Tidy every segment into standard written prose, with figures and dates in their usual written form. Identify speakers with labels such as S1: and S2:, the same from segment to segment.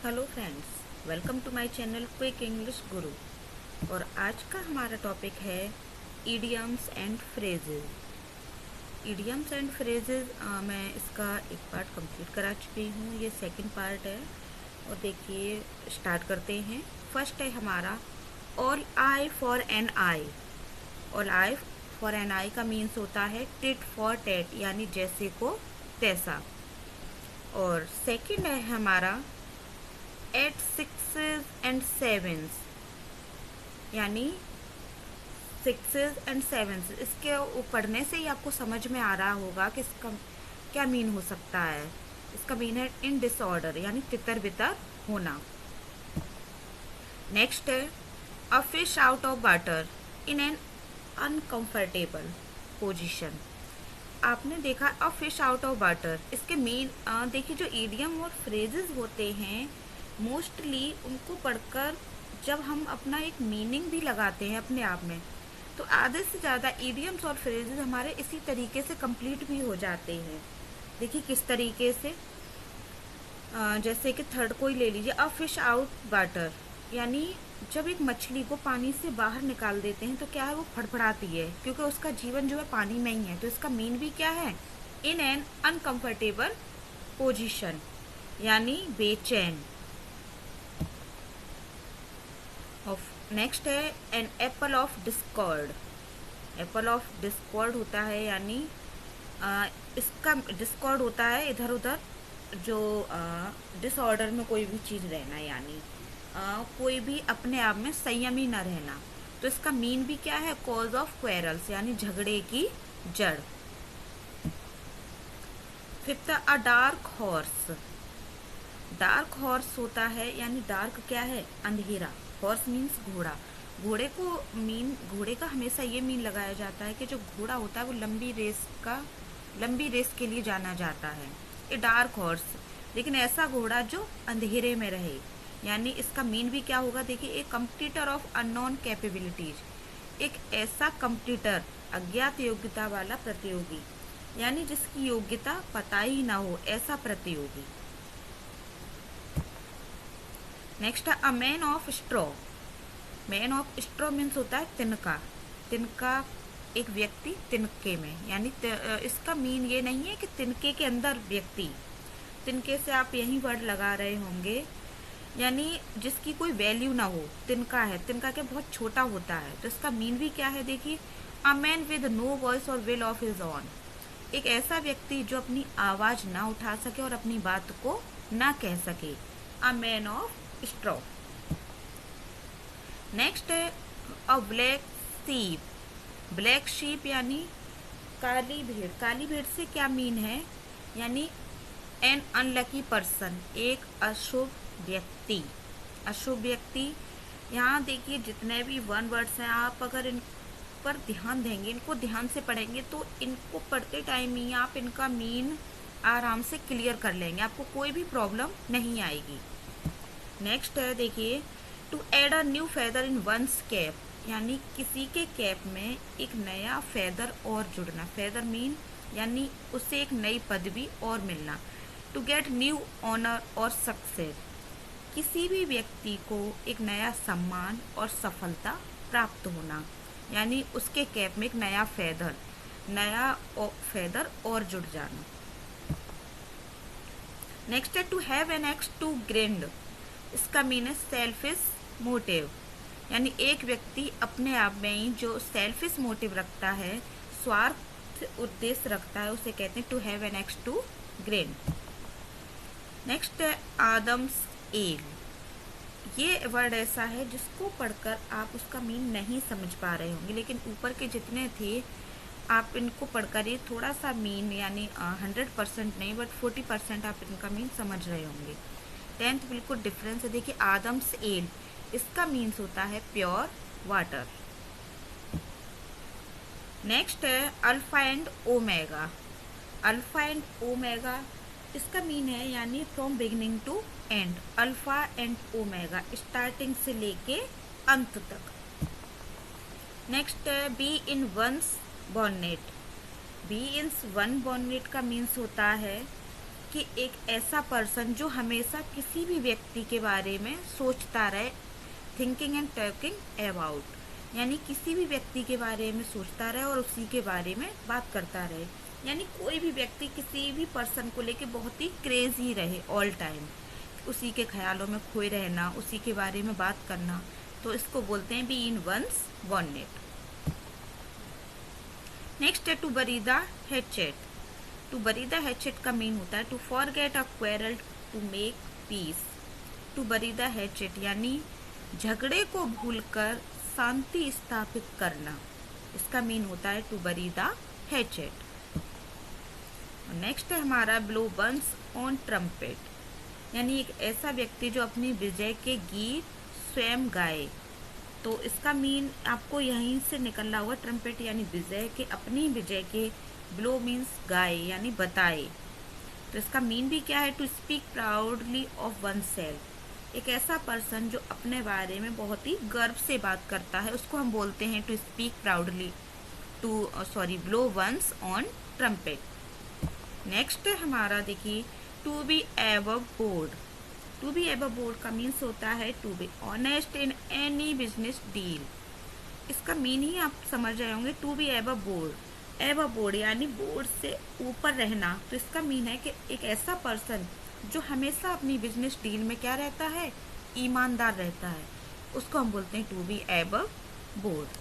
S1: Hello friends, welcome to my channel quick English guru. और आज का हमारा टॉपिक है idioms and phrases. Idioms and phrases मैं इसका एक पार्ट कंप्लीट करा चुकी हूँ, ये सेकंड पार्ट है। और देखिए स्टार्ट करते हैं। फर्स्ट है हमारा all eye for an eye. All eye for an eye का मीन्स होता है टिट फॉर टैट, यानी जैसे को तैसा। और सेकंड है हमारा एट सिक्सेस एंड सेवेंस, यानी सिक्सेस एंड सेवेंस। इसके पढ़ने से ही आपको समझ में आ रहा होगा कि इसका क्या मीन हो सकता है। इसका मीन है इन डिसऑर्डर, यानी तितर बितर होना। नेक्स्ट है a fish out of water in an uncomfortable position. आपने देखा a fish out of water, इसके मीन देखिए जो ईडियम और फ्रेजेस होते हैं मोस्टली उनको पढ़कर जब हम अपना एक मीनिंग भी लगाते हैं अपने आप में, तो आधे से ज़्यादा ईडियम्स और फ्रेजेस हमारे इसी तरीके से कंप्लीट भी हो जाते हैं। देखिए किस तरीके से, जैसे कि थर्ड को ही ले लीजिए, अ फिश आउट वाटर, यानी जब एक मछली को पानी से बाहर निकाल देते हैं तो क्या है, वो फड़फड़ाती है क्योंकि उसका जीवन जो है पानी में ही है। तो इसका मीन भी क्या है, इन एन अनकंफर्टेबल पोजीशन, यानी बेचैन। नेक्स्ट है an apple of discord. Apple of discord होता है, यानी इसका डिस्कॉर्ड होता है इधर उधर जो डिसऑर्डर में कोई भी चीज़ रहना, यानी कोई भी अपने आप में संयमी न रहना। तो इसका मीन भी क्या है, कॉज ऑफ क्वेरल्स, यानी झगड़े की जड़। फिफ्थ अ डार्क हॉर्स। डार्क हॉर्स होता है, यानी डार्क क्या है, अंधेरा। हॉर्स मीन्स घोड़ा। घोड़े को घोड़े का हमेशा ये मीन लगाया जाता है कि जो घोड़ा होता है वो लंबी रेस के लिए जाना जाता है। ए डार्क हॉर्स, लेकिन ऐसा घोड़ा जो अंधेरे में रहे, यानी इसका मीन भी क्या होगा, देखिए ए कंप्लीटर ऑफ अननोन कैपेबिलिटीज। एक ऐसा कंप्लीटर, अज्ञात योग्यता वाला प्रतियोगी, यानी जिसकी योग्यता पता ही ना हो, ऐसा प्रतियोगी। नेक्स्ट है अ man of straw. Man of straw means होता है तिनका। तिनका एक व्यक्ति तिनके में, यानी इसका मीन ये नहीं है कि तिनके के अंदर व्यक्ति, तिनके से आप यही वर्ड लगा रहे होंगे, यानी जिसकी कोई वैल्यू ना हो। तिनका है, तिनका क्या बहुत छोटा होता है। तो इसका मीन भी क्या है, देखिए a man with no voice और विल ऑफ हिज ऑन। एक ऐसा व्यक्ति जो अपनी आवाज ना उठा सके और अपनी बात को ना कह सके, a man of straw. Next है a black sheep. Black sheep यानी काली भेड़। काली भेड़ से क्या मीन है, यानी एन अनलकी पर्सन, एक अशुभ व्यक्ति। अशुभ व्यक्ति, यहाँ देखिए जितने भी वन वर्ड्स हैं, आप अगर इन पर ध्यान देंगे, इनको ध्यान से पढ़ेंगे, तो इनको पढ़ते टाइम ही आप इनका मीन आराम से क्लियर कर लेंगे, आपको कोई भी प्रॉब्लम नहीं आएगी। नेक्स्ट है देखिए to add a new feather in one's cap, यानी किसी के कैप में एक नया फेदर और जुड़ना। फेदर मीन यानी उससे एक नई पदवी और मिलना। टू गेट न्यू ऑनर और सक्सेस, किसी भी व्यक्ति को एक नया सम्मान और सफलता प्राप्त होना, यानी उसके कैप में एक नया फेदर और जुड़ जाना। नेक्स्ट है to have an axe to grind. इसका मीन है सेल्फिश मोटिव, यानी एक व्यक्ति अपने आप में ही जो सेल्फिश मोटिव रखता है, स्वार्थ उद्देश्य रखता है, उसे कहते हैं to have an axe to grind. Next है आदम्स एल। ये वर्ड ऐसा है जिसको पढ़कर आप उसका मीन नहीं समझ पा रहे होंगे, लेकिन ऊपर के जितने थे आप इनको पढ़कर ये थोड़ा सा मीन, यानी 100% नहीं बट 40% आप इनका मीन समझ रहे होंगे। 10th बिल्कुल डिफरेंस है। देखिए आदम्स एल, इसका मीन्स होता है प्योर वाटर। नेक्स्ट है alpha and omega. Alpha and omega, इसका मीन है यानी from beginning to end. Alpha and omega, starting से लेके अंत तक। नेक्स्ट है bee in one's bonnet. Bee in one bonnet का मीन्स होता है कि एक ऐसा पर्सन जो हमेशा किसी भी व्यक्ति के बारे में सोचता रहे, थिंकिंग एंड टॉकिंग अबाउट, यानी किसी भी व्यक्ति के बारे में सोचता रहे और उसी के बारे में बात करता रहे। यानी कोई भी व्यक्ति किसी भी पर्सन को लेके बहुत ही क्रेजी रहे ऑल टाइम, उसी के ख्यालों में खोए रहना, उसी के बारे में बात करना, तो इसको बोलते हैं bee in one's wanted. Next है to bury the hatchet. To bury the hatchet का मीन होता है to forget a quarrel to make peace. To bury the hatchet यानी झगड़े को भूलकर शांति स्थापित करना, इसका मीन होता है to bury the hatchet. Next है हमारा ब्लो वंस ऑन ट्रम्पेट, यानी एक ऐसा व्यक्ति जो अपनी विजय के गीत स्वयं गाए, तो इसका मीन आपको यहीं से निकल रहा होगा, ट्रम्पेट यानी विजय के, अपनी विजय के, ब्लो मीन्स गाए यानी बताए। तो इसका मीन भी क्या है, to speak proudly of oneself. एक ऐसा पर्सन जो अपने बारे में बहुत ही गर्व से बात करता है, उसको हम बोलते हैं to speak proudly, blow one's own trumpet. Next हमारा देखिए to be above board. To be above board का मीन्स होता है to be honest in any business deal. इसका मीन ही आप समझ रहे होंगे, to be above board. Above board यानी बोर्ड से ऊपर रहना, तो इसका मीन है कि एक ऐसा पर्सन जो हमेशा अपनी बिजनेस डील में क्या रहता है, ईमानदार रहता है, उसको हम बोलते हैं टू बी एबव बोर्ड।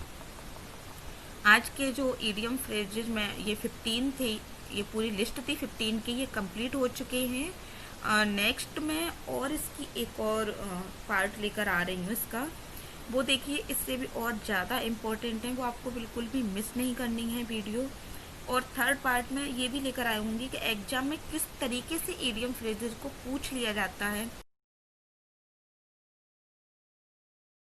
S1: आज के जो इडियम फ्रेजेज में ये 15 थे, ये पूरी लिस्ट थी 15 की, ये कंप्लीट हो चुके हैं। नेक्स्ट में और इसकी एक और पार्ट लेकर आ रही हूँ इसका, वो देखिए इससे भी और ज़्यादा इम्पोर्टेंट है, वो आपको बिल्कुल भी मिस नहीं करनी है वीडियो। और थर्ड पार्ट में ये भी लेकर आऊँगी कि एग्जाम में किस तरीके से इडियम फ्रेजेस को पूछ लिया जाता है,